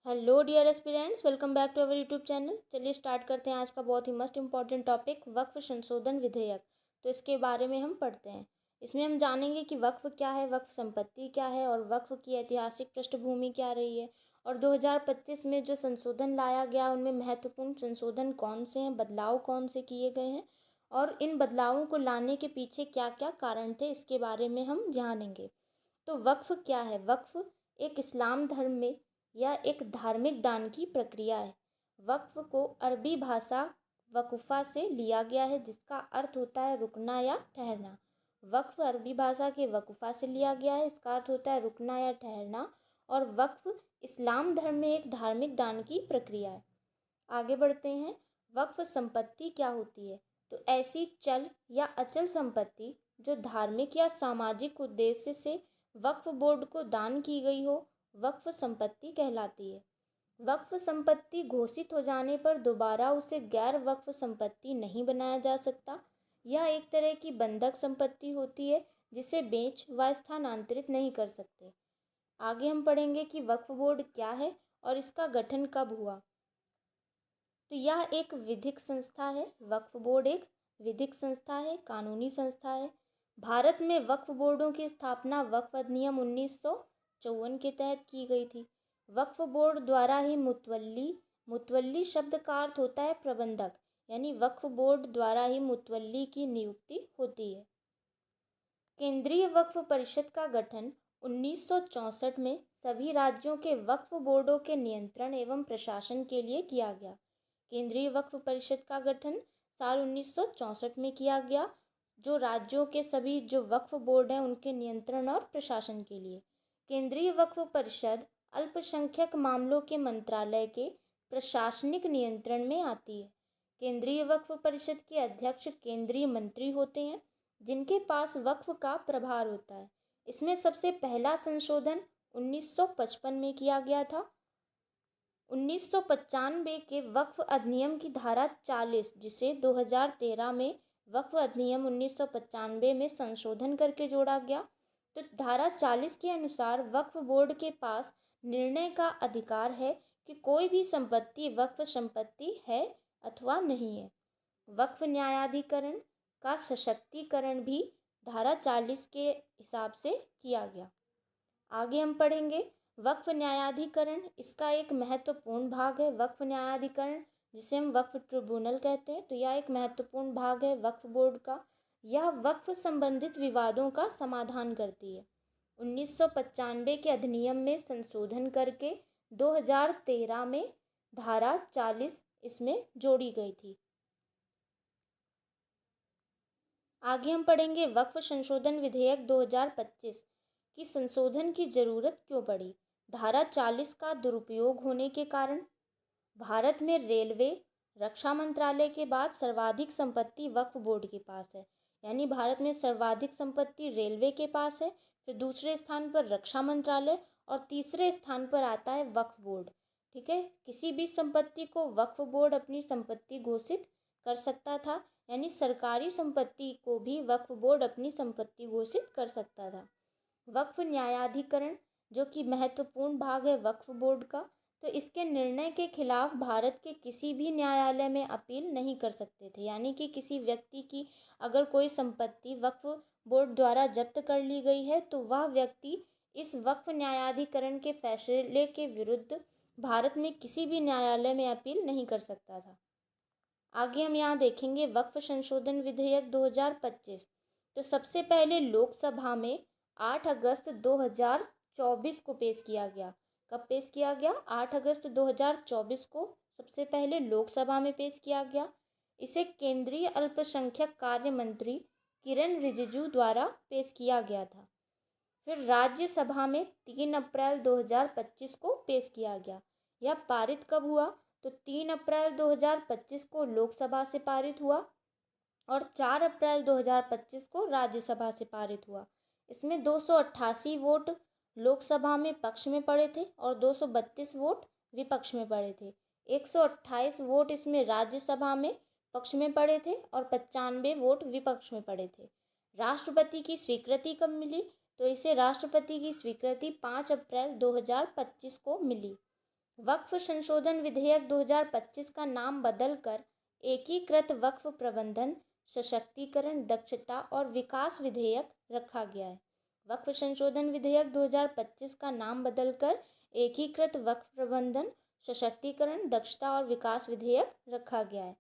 Hello dear aspirants, welcome back to our YouTube channel. चलिए start करते हैं आज का बहुत ही मस्ट इम्पॉर्टेंट टॉपिक, वक्फ संशोधन विधेयक। तो इसके बारे में हम पढ़ते हैं। इसमें हम जानेंगे कि वक्फ क्या है, वक्फ संपत्ति क्या है और वक्फ की ऐतिहासिक पृष्ठभूमि क्या रही है। और 2025 में जो संशोधन लाया गया उनमें महत्वपूर्ण संशोधन कौन से हैं, बदलाव कौन से किए गए हैं और इन बदलावों को लाने के पीछे क्या क्या कारण थे, इसके बारे में हम जानेंगे। तो वक्फ क्या है? वक्फ एक इस्लाम धर्म में या एक धार्मिक दान की प्रक्रिया है। वक्फ को अरबी भाषा वक़फ़ा से लिया गया है, जिसका अर्थ होता है रुकना या ठहरना। वक्फ अरबी भाषा के वक़फ़ा से लिया गया है, इसका अर्थ होता है रुकना या ठहरना। और वक्फ इस्लाम धर्म में एक धार्मिक दान की प्रक्रिया है। आगे बढ़ते हैं। वक्फ संपत्ति क्या होती है? तो ऐसी चल या अचल संपत्ति जो धार्मिक या सामाजिक उद्देश्य से वक्फ बोर्ड को दान की गई हो, वक्फ संपत्ति कहलाती है। वक्फ संपत्ति घोषित हो जाने पर दोबारा उसे गैर वक्फ संपत्ति नहीं बनाया जा सकता। यह एक तरह की बंधक संपत्ति होती है जिसे बेच व स्थानांतरित नहीं कर सकते। आगे हम पढ़ेंगे कि वक्फ बोर्ड क्या है और इसका गठन कब हुआ। तो यह एक विधिक संस्था है। वक्फ बोर्ड एक विधिक संस्था है, कानूनी संस्था है। भारत में वक्फ बोर्डों की स्थापना वक्फ अधिनियम 1954 के तहत की गई थी। वक्फ बोर्ड द्वारा ही मुतवल्ली शब्द का अर्थ होता है प्रबंधक, यानी वक्फ बोर्ड द्वारा ही मुतवल्ली की नियुक्ति होती है। केंद्रीय वक्फ परिषद का गठन 1964 में सभी राज्यों के वक्फ बोर्डों के नियंत्रण एवं प्रशासन के लिए किया गया। केंद्रीय वक्फ परिषद का गठन साल 1964 में किया गया, जो राज्यों के सभी जो वक्फ बोर्ड हैं उनके नियंत्रण और प्रशासन के लिए। केंद्रीय वक्फ परिषद अल्पसंख्यक मामलों के मंत्रालय के प्रशासनिक नियंत्रण में आती है। केंद्रीय वक्फ परिषद के अध्यक्ष केंद्रीय मंत्री होते हैं, जिनके पास वक्फ का प्रभार होता है। इसमें सबसे पहला संशोधन 1955 में किया गया था। 1995 के वक्फ अधिनियम की धारा 40, जिसे 2013 में वक्फ अधिनियम 1995 में संशोधन करके जोड़ा गया। तो धारा 40 के अनुसार वक्फ बोर्ड के पास निर्णय का अधिकार है कि कोई भी संपत्ति वक्फ संपत्ति है अथवा नहीं है। वक्फ न्यायाधिकरण का सशक्तिकरण भी धारा 40 के हिसाब से किया गया। आगे हम पढ़ेंगे वक्फ न्यायाधिकरण, इसका एक महत्वपूर्ण भाग है। वक्फ न्यायाधिकरण, जिसे हम वक्फ ट्रिब्यूनल कहते हैं, तो यह एक महत्वपूर्ण भाग है वक्फ बोर्ड का। यह वक्फ संबंधित विवादों का समाधान करती है। 1995 के अधिनियम में संशोधन करके 2013 में धारा 40 इसमें जोड़ी गई थी। आगे हम पढ़ेंगे वक्फ संशोधन विधेयक 2025 की संशोधन की जरूरत क्यों पड़ी। धारा 40 का दुरुपयोग होने के कारण भारत में रेलवे, रक्षा मंत्रालय के बाद सर्वाधिक संपत्ति वक्फ बोर्ड के पास है। यानी भारत में सर्वाधिक संपत्ति रेलवे के पास है, फिर दूसरे स्थान पर रक्षा मंत्रालय और तीसरे स्थान पर आता है वक्फ बोर्ड। ठीक है, किसी भी संपत्ति को वक्फ बोर्ड अपनी संपत्ति घोषित कर सकता था, यानी सरकारी संपत्ति को भी वक्फ बोर्ड अपनी संपत्ति घोषित कर सकता था। वक्फ न्यायाधिकरण, जो कि महत्वपूर्ण भाग है वक्फ बोर्ड का, तो इसके निर्णय के खिलाफ भारत के किसी भी न्यायालय में अपील नहीं कर सकते थे। यानी कि किसी व्यक्ति की अगर कोई संपत्ति वक्फ बोर्ड द्वारा जब्त कर ली गई है तो वह व्यक्ति इस वक्फ न्यायाधिकरण के फैसले के विरुद्ध भारत में किसी भी न्यायालय में अपील नहीं कर सकता था। आगे हम यहाँ देखेंगे वक्फ संशोधन विधेयक 2025। तो सबसे पहले लोकसभा में 8 अगस्त 2024 को पेश किया गया। कब पेश किया गया? 8 अगस्त 2024 को सबसे पहले लोकसभा में पेश किया गया। इसे केंद्रीय अल्पसंख्यक कार्य मंत्री किरण रिजिजू द्वारा पेश किया गया था। फिर राज्यसभा में 3 अप्रैल 2025 को पेश किया गया। यह पारित कब हुआ? तो 3 अप्रैल 2025 को लोकसभा से पारित हुआ और 4 अप्रैल 2025 को राज्यसभा से पारित हुआ। इसमें 288 वोट लोकसभा में पक्ष में पड़े थे और 232 वोट विपक्ष में पड़े थे। 128 वोट इसमें राज्यसभा में पक्ष में पड़े थे और 95 वोट विपक्ष में पड़े थे। राष्ट्रपति की स्वीकृति कब मिली? तो इसे राष्ट्रपति की स्वीकृति 5 अप्रैल 2025 को मिली। वक्फ संशोधन विधेयक 2025 का नाम बदलकर एकीकृत वक्फ प्रबंधन, सशक्तिकरण, दक्षता और विकास विधेयक रखा गया है। वक्फ संशोधन विधेयक 2025 का नाम बदलकर एकीकृत वक्फ प्रबंधन, सशक्तिकरण, दक्षता और विकास विधेयक रखा गया है।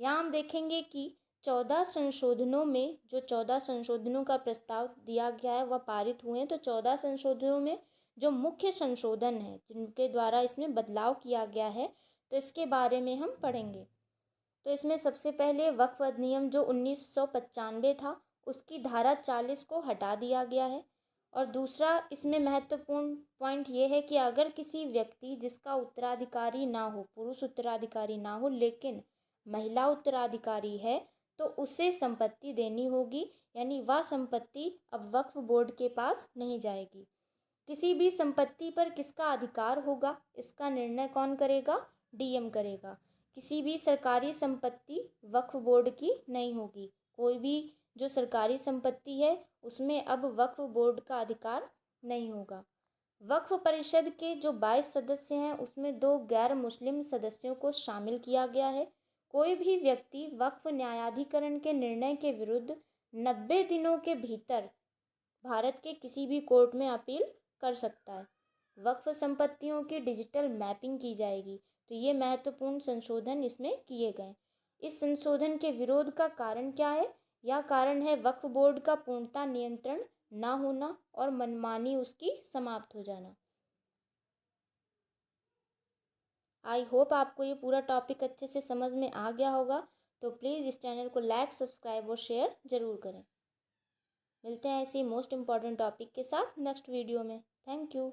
यहाँ हम देखेंगे कि 14 संशोधनों में जो 14 संशोधनों का प्रस्ताव दिया गया है वह पारित हुए हैं। तो 14 संशोधनों में जो मुख्य संशोधन है जिनके द्वारा इसमें बदलाव किया गया है, तो इसके बारे में हम पढ़ेंगे। तो इसमें सबसे पहले वक्फ अधिनियम जो 1995 था उसकी धारा 40 को हटा दिया गया है। और दूसरा इसमें महत्वपूर्ण पॉइंट ये है कि अगर किसी व्यक्ति जिसका उत्तराधिकारी ना हो, पुरुष उत्तराधिकारी ना हो, लेकिन महिला उत्तराधिकारी है, तो उसे संपत्ति देनी होगी, यानी वह संपत्ति अब वक्फ बोर्ड के पास नहीं जाएगी। किसी भी संपत्ति पर किसका अधिकार होगा, इसका निर्णय कौन करेगा? डीएम करेगा। किसी भी सरकारी संपत्ति वक्फ बोर्ड की नहीं होगी। कोई भी जो सरकारी संपत्ति है उसमें अब वक्फ बोर्ड का अधिकार नहीं होगा। वक्फ परिषद के जो 22 सदस्य हैं उसमें 2 गैर मुस्लिम सदस्यों को शामिल किया गया है। कोई भी व्यक्ति वक्फ न्यायाधिकरण के निर्णय के विरुद्ध 90 दिनों के भीतर भारत के किसी भी कोर्ट में अपील कर सकता है। वक्फ संपत्तियों की डिजिटल मैपिंग की जाएगी। तो ये महत्वपूर्ण संशोधन इसमें किए गए। इस संशोधन के विरोध का कारण क्या है? यह कारण है वक्फ बोर्ड का पूर्णता नियंत्रण ना होना और मनमानी उसकी समाप्त हो जाना। आई होप आपको ये पूरा टॉपिक अच्छे से समझ में आ गया होगा। तो प्लीज़ इस चैनल को लाइक, सब्सक्राइब और शेयर ज़रूर करें। मिलते हैं ऐसी मोस्ट इम्पॉर्टेंट टॉपिक के साथ नेक्स्ट वीडियो में। Thank you.